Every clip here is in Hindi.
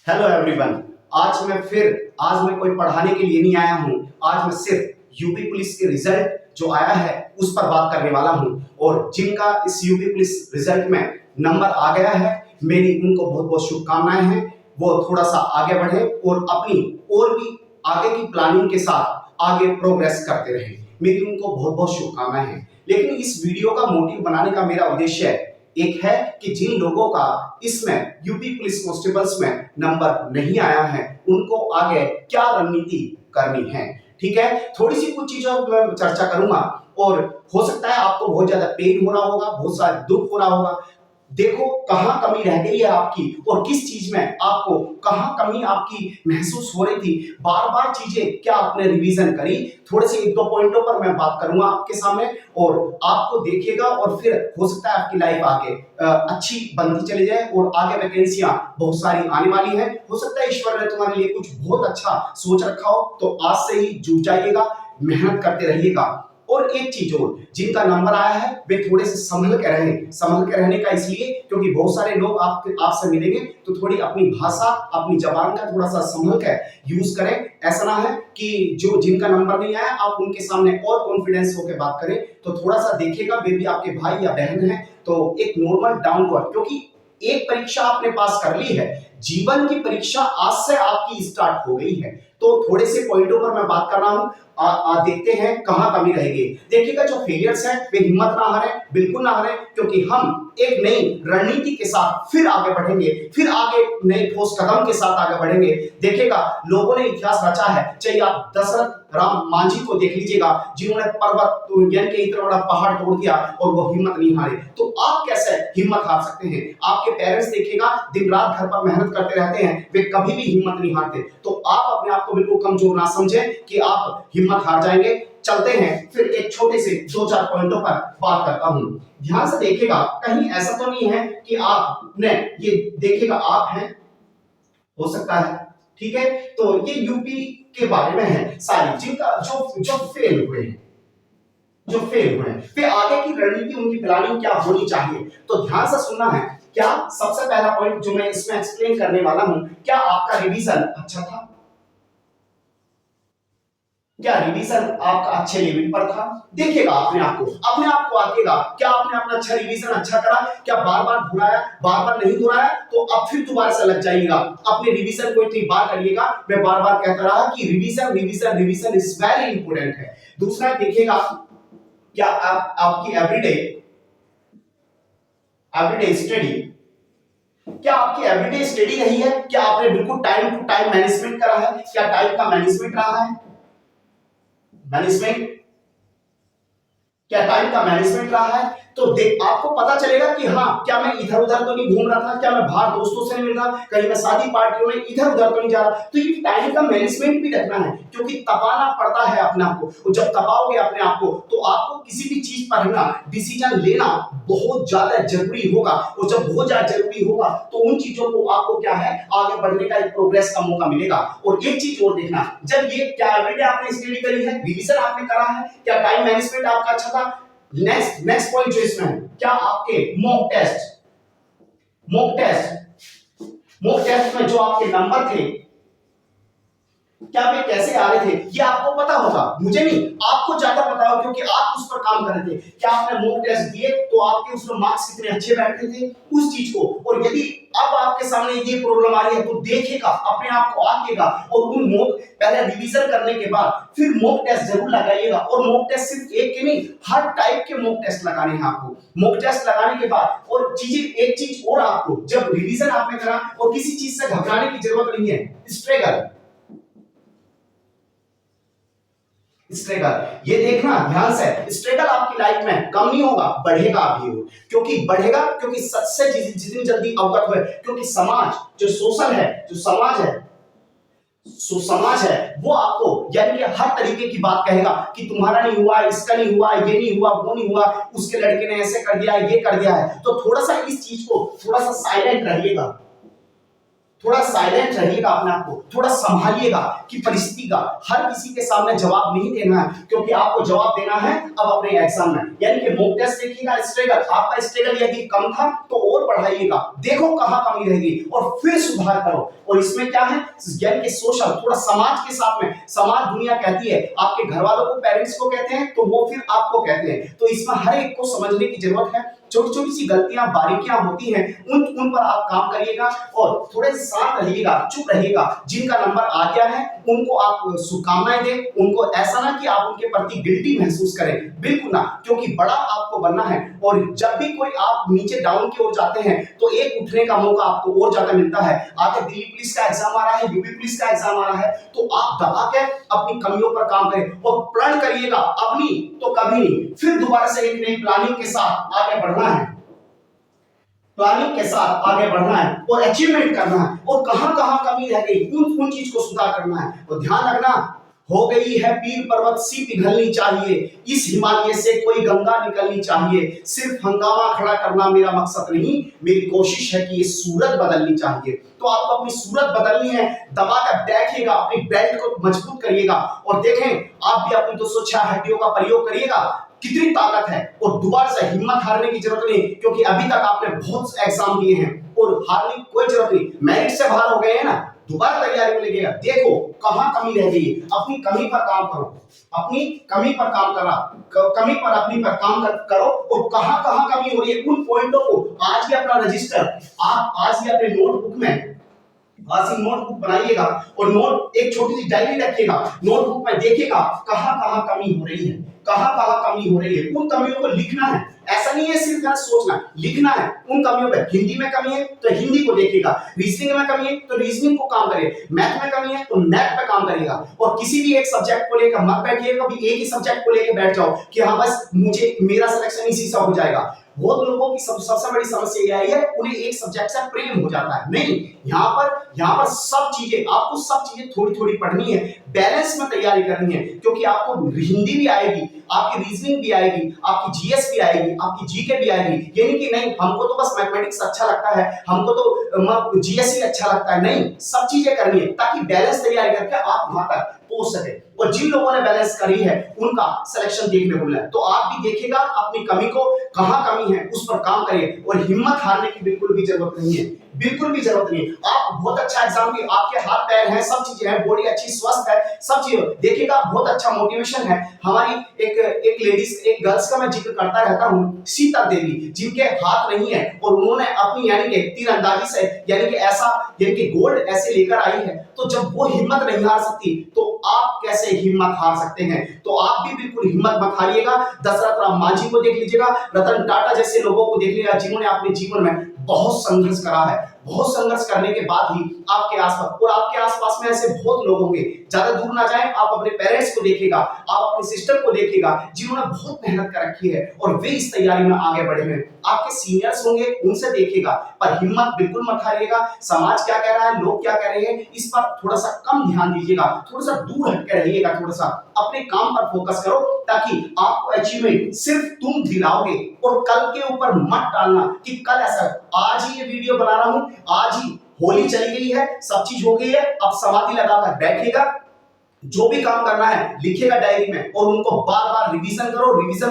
Hello everyone. आज मैं कोई पढ़ाने के लिए नहीं आया हूँ। आज मैं सिर्फ यूपी पुलिस के रिजल्ट जो आया है उस पर बात करने वाला हूँ। और जिनका इस यूपी पुलिस रिजल्ट में नंबर आ गया है, मेरी उनको बहुत बहुत शुभकामनाएं हैं। वो थोड़ा सा आगे बढ़े और अपनी और भी आगे की प्लानिंग के साथ आगे प्रोग्रेस करते रहे। मेरी उनको बहुत बहुत शुभकामनाएं हैं। लेकिन इस वीडियो का मोटिव बनाने का मेरा उद्देश्य एक है कि जिन लोगों का इसमें यूपी पुलिस कांस्टेबल्स में नंबर नहीं आया है, उनको आगे क्या रणनीति करनी है। ठीक है, थोड़ी सी कुछ चीजों पर चर्चा करूंगा और हो सकता है आपको बहुत ज्यादा पेन हो रहा होगा, बहुत सारा दुख हो रहा होगा। देखो कहां कमी रह गई है आपकी और किस चीज में आपको कहां कमी आपकी महसूस हो रही थी। बार बार चीजें क्या आपने रिवीजन करी, थोड़े से एक दो पॉइंटों पर मैं बात करूंगा आपके सामने और आपको देखिएगा और फिर हो सकता है आपकी लाइफ आगे अच्छी बनती चली जाए और आगे वैकेंसियां बहुत सारी आने वाली है। हो सकता है ईश्वर ने तुम्हारे लिए कुछ बहुत अच्छा सोच रखा हो, तो आज से ही जुट जाइएगा, मेहनत करते रहिएगा। और एक चीज और, जिनका नंबर आया है वे थोड़े से संभल के रहें। संभल के रहने का इसलिए क्योंकि बहुत सारे लोग आपसे मिलेंगे, तो थोड़ी अपनी भाषा अपनी जबान का थोड़ा सा संभल के यूज करें। ऐसा ना है कि जो जिनका नंबर नहीं आया आप उनके सामने और कॉन्फिडेंस होकर बात करें। तो थोड़ा सा देखिएगा, वे भी आपके भाई या बहन है, तो एक नॉर्मल डाउनवर्ड, क्योंकि एक परीक्षा आपने पास कर ली है, जीवन की परीक्षा आज से आपकी स्टार्ट हो गई है। तो थोड़े से पॉइंटों पर मैं बात कर रहा हूं। देखते हैं कहां कमी रहेगी। देखिएगा जो फेलियर्स हैं वे हिम्मत ना हारें, बिल्कुल ना हारें, क्योंकि हम एक नई रणनीति के साथ फिर आगे बढ़ेंगे, फिर आगे नए ठोस कदम के साथ आगे बढ़ेंगे। देखिएगा लोगों ने इतिहास रचा है, चाहे आप दशरथ राम मांझी को देख लीजिएगा, जिन्होंने पर्वत यानी कि इतना बड़ा पहाड़ तोड़ दिया और वो हिम्मत नहीं हारे। तो आप कैसे हिम्मत हार सकते हैं? आपके पेरेंट्स देखिएगा दिन रात घर पर मेहनत करते रहते हैं, वे कभी भी हिम्मत नहीं हारते। तो आप अपने आप को बिल्कुल कमजोर ना समझें कि आप हिम्मत हार जाएंगे। चलते हैं फिर एक छोटे से दो चार पॉइंटों पर बात करता हूं। ध्यान से देखिएगा, कहीं ऐसा तो नहीं है कि आपने ये देखिएगा आप हैं, हो सकता है, ठीक है। तो ये यूपी के बारे में है सारी, जिनका जो जो फेल हुए हैं, जो फेल हुए हैं फिर आगे की रणनीति उनकी प्लानिंग क्या होनी चाहिए। तो ध्यान से सुनना है। क्या सबसे पहला पॉइंट जो मैं इसमें एक्सप्लेन करने वाला हूं, क्या आपका रिवीजन अच्छा था? क्या रिवीजन आपका अच्छे लेवल पर था? देखिएगा अपने आप को आकेगा, क्या आपने अपना अच्छा रिवीजन अच्छा करा? क्या बार बार दोहराया? बार बार नहीं दोहराया तो अब फिर दोबारा से लग जाइएगा। अपने रिवीजन को इतनी बार करिएगा। मैं बार बार कहता रहा कि revision revision revision is very important है। दूसरा देखिएगा, क्या आपकी एवरीडे स्टडी, क्या आपकी एवरीडे स्टडी रही है? क्या आपने बिल्कुल टाइम टू टाइम मैनेजमेंट करा है? क्या टाइम का मैनेजमेंट रहा है? मैनेजमेंट, क्या टाइम का मैनेजमेंट रहा है? तो देख आपको पता चलेगा कि हाँ, क्या मैं इधर उधर तो नहीं घूम रहा था, क्या मैं बाहर दोस्तों से नहीं मिल रहा, कहीं मैं शादी पार्टियों में इधर उधर तो नहीं जा रहा। तो ये टाइम का मैनेजमेंट भी रखना है, क्योंकि तपाना पड़ता है अपने आप को। और जब तपाओगे अपने आप को तो आपको किसी भी चीज पर ना डिसीजन लेना बहुत ज्यादा जरूरी होगा। और जब बहुत ज्यादा जरूरी होगा तो उन चीजों को आपको क्या है, आगे बढ़ने का एक प्रोग्रेस का मौका मिलेगा। और एक चीज और देखना, जब ये क्या एवरीडे आपने स्टडी करी है, रिवीजन आपने करा है, क्या टाइम मैनेजमेंट आपका अच्छा था? नेक्स्ट पॉइंट जो इसमें है, क्या आपके मॉक टेस्ट में जो आपके नंबर थे, क्या वे कैसे आ रहे थे, ये आपको पता होगा। मुझे नहीं, आपको ज्यादा पता होगा, क्योंकि आप उस पर काम कर रहे थे। क्या आपने मॉक टेस्ट दिए तो आपके उसमें मार्क्स कितने अच्छे बैठ रहे थे उस चीज को। और यदि अब आपके सामने ये प्रॉब्लम आ रही है तो देखिएगा अपने आप को आकेगा और उन पहले रिवीजन करने के बाद फिर मॉक टेस्ट जरूर लगाइएगा। और मॉक टेस्ट सिर्फ एक के नहीं, हर टाइप के मॉक टेस्ट लगाने हैं आपको। मॉक टेस्ट लगाने के बाद और एक चीज और, आपको जब रिवीजन आपने करा और किसी चीज से घबराने की जरूरत नहीं है। स्ट्रगल, ये देखना ध्यान से, स्ट्रगल आपकी लाइफ में कम नहीं होगा, बढ़ेगा भी हो। क्योंकि बढ़ेगा, क्योंकि सच से जितनी जल्दी अवगत हुए, क्योंकि समाज जो सोशल है, जो समाज है वो आपको यानी कि हर तरीके की बात कहेगा कि तुम्हारा नहीं हुआ, इसका नहीं हुआ, ये नहीं हुआ, वो नहीं हुआ, उसके लड़के ने ऐसे कर दिया, ये कर दिया है। तो थोड़ा सा इस चीज को थोड़ा सा साइलेंट रहिएगा। थोड़ा साइलेंट रहिएगा, अपने आप को थोड़ा संभालिएगा कि परिस्थिति का हर किसी के सामने जवाब नहीं देना है, क्योंकि आपको जवाब देना है अब अपने एग्जाम में। यानी कि मॉक टेस्ट देखिएगा, स्ट्रगल आपका स्ट्रगल यदि कम था तो और बढ़ाइएगा, देखो कहां कमी रहेगी और फिर सुधार करो। और इसमें क्या है, यानी कि सोशल, थोड़ा समाज के साथ में, समाज दुनिया कहती है, आपके घर वालों को, पेरेंट्स को कहते हैं तो वो फिर आपको कहते हैं, तो इसमें हर एक को समझने की जरूरत है। छोटी छोटी सी गलतियां, बारीकियां होती हैं, उन पर आप काम करिएगा और थोड़े शांत रहिएगा, चुप रहिएगा। जिनका नंबर आ गया है उनको आप शुभकामनाएं दें, उनको ऐसा ना कि आप उनके प्रति गिल्टी महसूस करें, बिल्कुल ना, क्योंकि बड़ा आपको बनना है। और जब भी कोई आप नीचे डाउन की ओर जाते हैं तो एक उठने का मौका आपको और ज्यादा मिलता है। आगे दिल्ली पुलिस का एग्जाम आ रहा है, यूपी पुलिस का एग्जाम आ रहा है, तो आप दबा के अपनी कमियों पर काम करें और प्रण करिएगा, अपनी तो कभी नहीं, फिर दोबारा से एक नई प्लानिंग के साथ आगे बढ़ना है, प्लानिंग के साथ आगे बढ़ना है और अचीवमेंट करना है। और कहां कहां कमी रह गई उन चीज को सुधार करना है। और ध्यान रखना, हो गई है पीर पर्वत सी पिघलनी चाहिए, इस हिमालय से कोई गंगा निकलनी चाहिए। सिर्फ हंगामा खड़ा करना मेरा मकसद नहीं, मेरी कोशिश है कि ये सूरत बदलनी चाहिए। तो आपको अपनी सूरत बदलनी है, दबा कर बैठिएगा, अपनी बेल्ट को मजबूत करिएगा और देखें आप भी अपनी 206 हड्डियों का प्रयोग करिएगा, कितनी ताकत है। और दोबारा से हिम्मत हारने की जरूरत नहीं, क्योंकि अभी तक आपने बहुत एग्जाम दिए हैं और हारने की कोई जरूरत नहीं। मेरिट से बाहर हो गए हैं ना, दोबारा तैयारी में लगेगा, देखो कहां कमी रह गई, अपनी कमी पर काम करो, अपनी कमी पर काम करो और कहां कहां कमी हो रही है उन पॉइंटों को आज ही अपना रजिस्टर, आप आज ही अपने नोटबुक में नोटबुक बनाइएगा और नोट एक छोटी सी डायरी रखिएगा, नोटबुक में देखिएगा कहां कहां कमी हो रही है, कहां कहां कमी हो रही है, उन कमियों को लिखना है। ऐसा नहीं है सिर्फ सोचना, लिखना है उन कमियों पे। हिंदी में कमी है तो हिंदी को देखिएगा, रीजनिंग में कमी है तो रीजनिंग को काम करिए, मैथ में कमी है तो मैथ पे काम करिएगा। और किसी भी एक सब्जेक्ट को लेकर मत बैठिएगा, कभी एक ही सब्जेक्ट को लेकर बैठ जाओ कि हाँ बस मुझे मेरा सिलेक्शन इसी से हो जाएगा। बहुत लोगों की सबसे बड़ी समस्या यह है, उन्हें एक सब्जेक्ट से प्रेम हो जाता है। नहीं, यहाँ पर सब चीजें, आपको सब चीजें थोड़ी थोड़ी पढ़नी है, बैलेंस में तैयारी करनी है, क्योंकि आपको हिंदी भी आएगी, आपकी रीजनिंग भी आएगी, आपकी जीएस भी आएगी, आपकी जीके भी आएगी। यानी कि नहीं हमको तो बस मैथमेटिक्स अच्छा लगता है, हमको तो जीएस ही अच्छा लगता है, नहीं, सब चीजें करनी है ताकि बैलेंस तैयारी करके आप वहां तक पहुंच सके। और जिन लोगों ने बैलेंस करी है उनका सिलेक्शन देखने को मिला है। तो आप भी देखिएगा अपनी कमी को, कहां कमी है उस पर काम करिए और हिम्मत हारने की बिल्कुल भी जरूरत नहीं है, बिल्कुल भी जरूरत नहीं। आप बहुत अच्छा एग्जाम दिए, आपके हाथ पैर हैं, सब चीजें हैं, बॉडी अच्छी स्वस्थ है, सब चीजें देखिएगा, बहुत अच्छा मोटिवेशन है। हमारी एक लेडीज, एक गर्ल्स का मैं जिक्र करता रहता हूँ, सीता देवी, जिनके हाथ नहीं है और उन्होंने अपनी यानी कि तीरंदाजी से यानी कि ऐसा यानी कि गोल्ड ऐसे लेकर आई है। तो जब वो हिम्मत नहीं हार सकती तो आप कैसे हिम्मत हार सकते हैं। तो आप भी बिल्कुल हिम्मत मत हारिएगा। दशरथ राम मांझी को देख लीजिएगा, रतन टाटा जैसे लोगों को देख लीजिएगा, जिन्होंने अपने जीवन में बहुत संघर्ष करा है। बहुत संघर्ष करने के बाद ही आपके आसपास, और आपके आसपास में ऐसे बहुत लोग होंगे, ज्यादा दूर ना जाएं, आप अपने पेरेंट्स को देखिएगा, आप अपने सिस्टर को देखिएगा, जिन्होंने बहुत मेहनत कर रखी है और वे इस तैयारी में आगे बढ़े हैं। आपके सीनियर्स होंगे, उनसे देखिएगा, पर हिम्मत बिल्कुल मत हारिएगा। समाज क्या कह रहा है, लोग क्या कह रहे हैं, इस पर थोड़ा सा कम ध्यान दीजिएगा, थोड़ा सा दूर हट के रहिएगा, थोड़ा सा अपने काम पर फोकस करो, ताकि आपको अचीवमेंट सिर्फ तुम दिलाओगे। और कल के ऊपर मत डालना कि कल ऐसा, आज ही ये वीडियो बना रहा हूं, आज ही होली चली गई है, सब चीज हो गई है, अब समाधि लगाकर बैठिएगा, जो भी काम करना है लिखिएगा डायरी में और उनको बार बार रिवीजन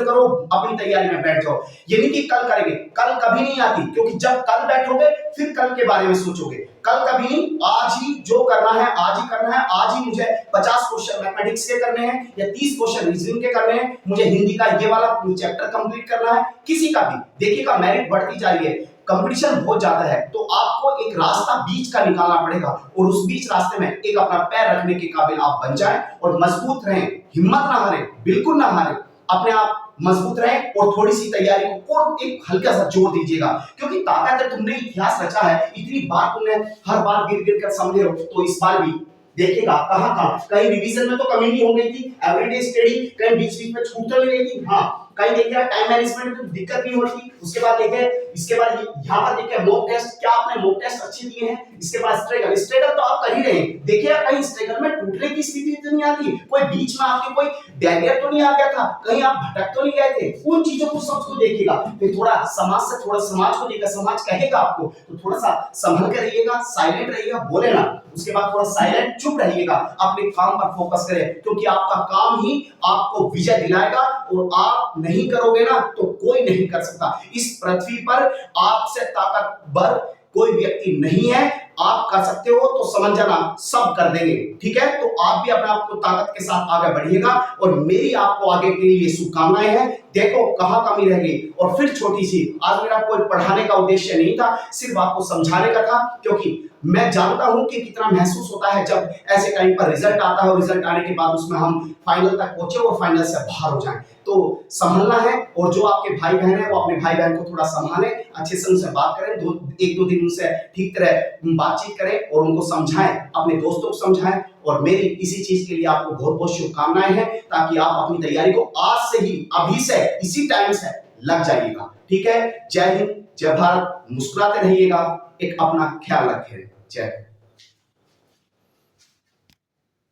करो, अपनी तैयारी में बैठ जाओ। ये नहीं कि कल करेंगे, कल कभी नहीं आती, क्योंकि जब कल बैठोगे फिर कल के बारे में सोचोगे। कल कभी नहीं, आज ही जो करना है आज ही करना है। आज ही मुझे 50 क्वेश्चन मैथमेटिक्स के करने हैं या 30 क्वेश्चन रीजनिंग के करने हैं, मुझे हिंदी का ये वाला चैप्टर कंप्लीट करना है। किसी का भी देखिएगा, मेरिट बढ़ती जा रही है, कंपटीशन बहुत ज्यादा है, तो आपको एक रास्ता बीच का निकालना पड़ेगा और उस बीच रास्ते में एक अपना पैर रखने के काबिल आप बन जाएं और मजबूत रहें, हिम्मत ना हारें, बिल्कुल ना हारें, अपने आप मजबूत रहें और थोड़ी सी तैयारी को और एक हल्का सा जोर दीजिएगा, क्योंकि ताकत है, तुमने इतिहास रचा है, इतनी बार तुमने हर बार गिर कर समझे हो, तो इस बार भी देखिएगा कहां कहीं रिवीजन में तो कमी नहीं हो गई थी, एवरीडे स्टडी कहीं बीच बीच में छूट तो नहीं रही थी, हाँ कहीं देखिए टाइम मैनेजमेंट में दिक्कत नहीं होती। उसके बाद देखिए इसके बाद यहाँ पर देखिए मॉक टेस्ट, क्या आपने मॉक टेस्ट अच्छे दिए हैं। इसके बाद स्ट्रगल, स्ट्रगल तो आप कर ही रहे हैं। देखिए कहीं स्ट्रगल में टूटने की स्थिति तो नहीं आती, कोई बीच में आपके कोई बैरियर तो नहीं आ गया था, कहीं आप भटक तो नहीं गए थे। उन चीजों को सबको देखिएगा। फिर थोड़ा समाज से, थोड़ा समाज को लेकर, समाज कहेगा आपको तो थोड़ा सा संभल कर रहिएगा, साइलेंट रहिएगा, बोले ना। उसके बाद थोड़ा साइलेंट चुप रहिएगा, अपने काम पर फोकस करें, क्योंकि आपका काम ही आपको विजय दिलाएगा। और आप नहीं करोगे ना तो कोई नहीं कर सकता। इस पृथ्वी पर आपसे ताकतवर कोई व्यक्ति नहीं है। आप कर सकते हो तो समझ जाना सब कर देंगे, ठीक है। तो आप भी अपने आप को ताकत के साथ आगे बढ़िएगा और मेरी आपको आगे के लिए शुभकामनाएं हैं। देखो कहां कमी रह गई। और फिर छोटी सी, आज मेरा कोई पढ़ाने का उद्देश्य नहीं था, सिर्फ आपको समझाने का था, क्योंकि मैं जानता हूं कि कितना महसूस होता है जब ऐसे टाइम पर रिजल्ट आता है और रिजल्ट आने के बाद उसमें हम फाइनल तक पहुंचे और फाइनल से बाहर हो जाएं। तो संभलना है। और जो आपके भाई बहन है वो अपने भाई बहन को थोड़ा संभालें, अच्छे से उनसे बात करें, एक दो दिन उनसे ठीक तरह बातचीत करें और उनको समझाएं, अपने दोस्तों को समझाएं। और मेरी इसी चीज के लिए आपको बहुत बहुत शुभकामनाएं हैं, ताकि आप अपनी तैयारी को आज से ही, अभी से, इसी टाइम से लग जाइएगा, ठीक है। जय हिंद, जय भारत। मुस्कुराते रहिएगा, एक अपना ख्याल रखें। जय।